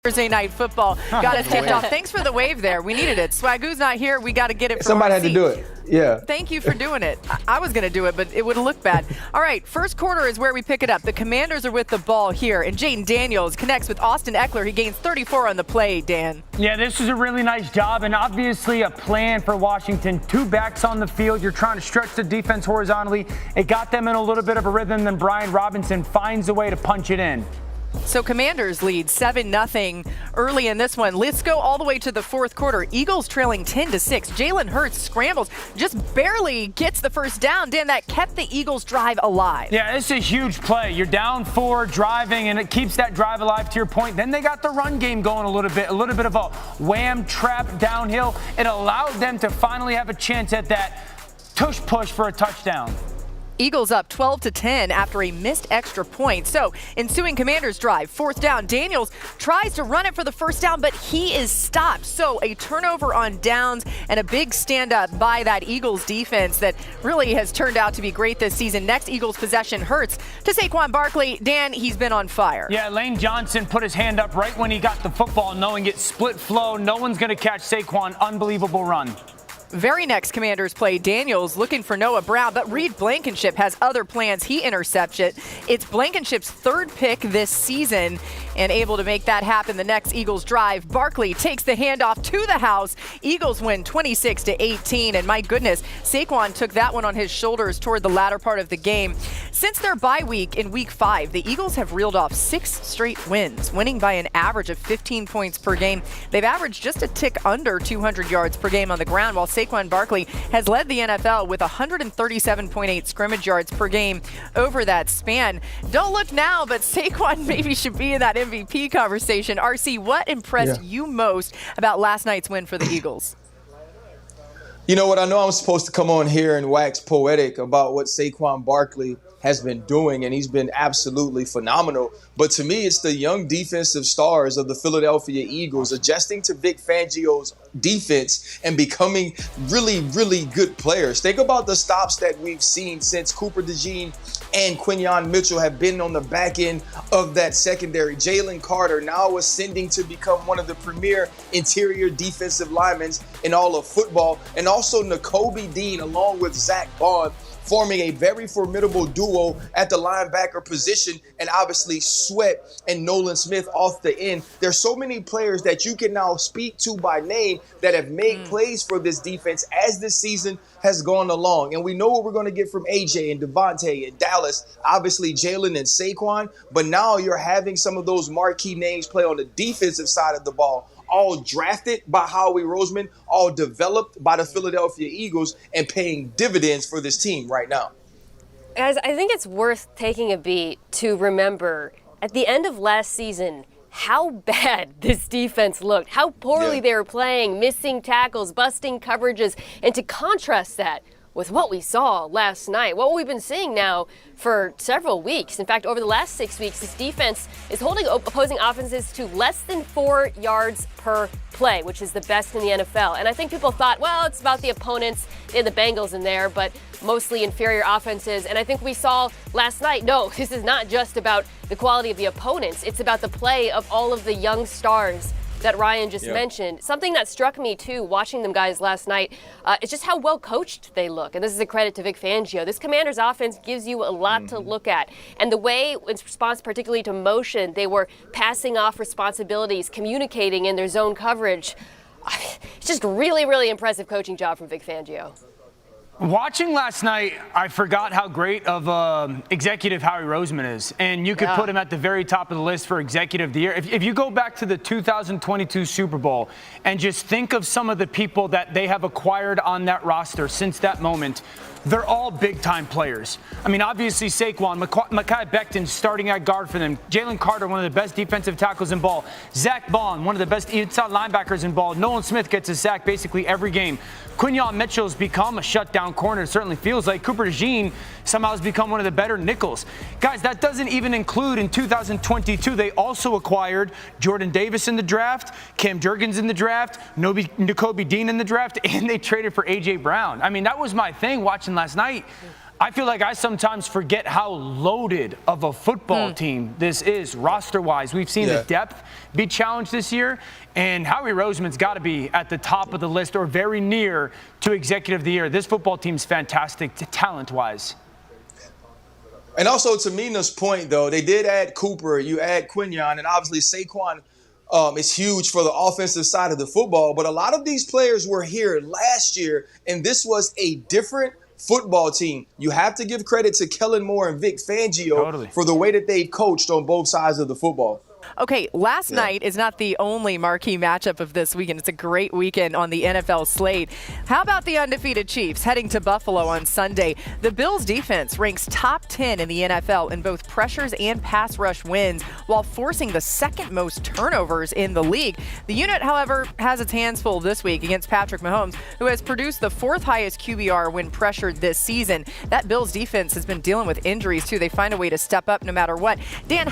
Thursday Night Football got us tipped off. Thanks for the wave there. We needed it. Swagoo's not here. We got to get it from Somebody our had to seat. do it. Yeah. Thank you for doing it. I was going to do it, but it would have looked bad. All right, first quarter is where we pick it up. The Commanders are with the ball here, and Jayden Daniels connects with Austin Ekeler. He gains 34 on the play, Dan. Yeah, this was a really nice job, and obviously a plan for Washington. Two backs on the field. You're trying to stretch the defense horizontally. It got them in a little bit of a rhythm, then Brian Robinson finds a way to punch it in. So Commanders lead 7-0 early in this one. Let's go all the way to the fourth quarter. Eagles trailing 10-6. Jalen Hurts scrambles, just barely gets the first down. Dan, that kept the Eagles drive alive. Yeah, this is a huge play. You're down 4 driving, and it keeps that drive alive to your point. Then they got the run game going a little bit of a wham trap downhill. It allowed them to finally have a chance at that tush push for a touchdown. Eagles up 12-10 after a missed extra point. So, ensuing Commanders drive, fourth down. Daniels tries to run it for the first down, but he is stopped. So, a turnover on downs and a big stand-up by that Eagles defense that really has turned out to be great this season. Next Eagles possession, Hurts to Saquon Barkley. Dan, he's been on fire. Yeah, Lane Johnson put his hand up right when he got the football, knowing it's split flow. No one's going to catch Saquon. Unbelievable run. Very next Commanders play, Daniels looking for Noah Brown, but Reed Blankenship has other plans. He intercepts it. It's Blankenship's third pick this season and able to make that happen the next Eagles drive. Barkley takes the handoff to the house. Eagles win 26-18, and my goodness, Saquon took that one on his shoulders toward the latter part of the game. Since their bye week in week 5, the Eagles have reeled off 6 straight wins, winning by an average of 15 points per game. They've averaged just a tick under 200 yards per game on the ground, while Saquon Barkley has led the NFL with 137.8 scrimmage yards per game over that span. Don't look now, but Saquon maybe should be in that MVP conversation. RC, what impressed you most about last night's win for the Eagles? You know what? I know I'm supposed to come on here and wax poetic about what Saquon Barkley has been doing, and he's been absolutely phenomenal. But to me, it's the young defensive stars of the Philadelphia Eagles adjusting to Vic Fangio's defense and becoming really, really good players. Think about the stops that we've seen since Cooper DeJean and Quinyon Mitchell have been on the back end of that secondary. Jalen Carter now ascending to become one of the premier interior defensive linemen in all of football. And also Nakobe Dean along with Zach Bond forming a very formidable duo at the linebacker position, and obviously Sweat and Nolan Smith off the end. There's so many players that you can now speak to by name that have made plays for this defense as this season has gone along. And we know what we're going to get from AJ and Devontae and Dallas, obviously Jalen and Saquon, but now you're having some of those marquee names play on the defensive side of the ball, all drafted by Howie Roseman, all developed by the Philadelphia Eagles, and paying dividends for this team right now. Guys, I think it's worth taking a beat to remember at the end of last season how bad this defense looked, how poorly they were playing, missing tackles, busting coverages, and to contrast that with what we saw last night, what we've been seeing now for several weeks. In fact, over the last 6 weeks, this defense is holding opposing offenses to less than 4 yards per play, which is the best in the NFL. And I think people thought, well, it's about the opponents. They had the Bengals in there, but mostly inferior offenses. And I think we saw last night, no, this is not just about the quality of the opponents. It's about the play of all of the young stars that Ryan just mentioned. Something that struck me too, watching them guys last night, is just how well coached they look. And this is a credit to Vic Fangio. This Commanders offense gives you a lot to look at. And the way, in response particularly to motion, they were passing off responsibilities, communicating in their zone coverage. It's just really, really impressive coaching job from Vic Fangio. Watching last night, I forgot how great of executive Howie Roseman is. And you could put him at the very top of the list for executive of the year. If you go back to the 2022 Super Bowl and just think of some of the people that they have acquired on that roster since that moment, they're all big-time players. I mean, obviously Saquon, Mekhi Becton starting at guard for them. Jalen Carter, one of the best defensive tackles in ball. Zach Bond, one of the best inside linebackers in ball. Nolan Smith gets a sack basically every game. Quinyon Mitchell's become a shutdown corner. It certainly feels like. Cooper DeJean somehow has become one of the better nickels. Guys, that doesn't even include in 2022, they also acquired Jordan Davis in the draft, Cam Jurgens in the draft, Nakobe Dean in the draft, and they traded for A.J. Brown. I mean, that was my thing watching last night. I feel like I sometimes forget how loaded of a football team this is roster-wise. We've seen the depth be challenged this year, and Howie Roseman's got to be at the top of the list or very near to Executive of the Year. This football team's fantastic talent-wise. And also, to Mina's point, though, they did add Cooper, you add Quinyon, and obviously Saquon is huge for the offensive side of the football. But a lot of these players were here last year, and this was a different football team. You have to give credit to Kellen Moore and Vic Fangio for the way that they've coached on both sides of the football. Okay, last night is not the only marquee matchup of this weekend. It's a great weekend on the NFL slate. How about the undefeated Chiefs heading to Buffalo on Sunday? The Bills' defense ranks top 10 in the NFL in both pressures and pass rush wins, while forcing the second most turnovers in the league. The unit, however, has its hands full this week against Patrick Mahomes, who has produced the fourth highest QBR when pressured this season. That Bills' defense has been dealing with injuries, too. They find a way to step up no matter what. Dan,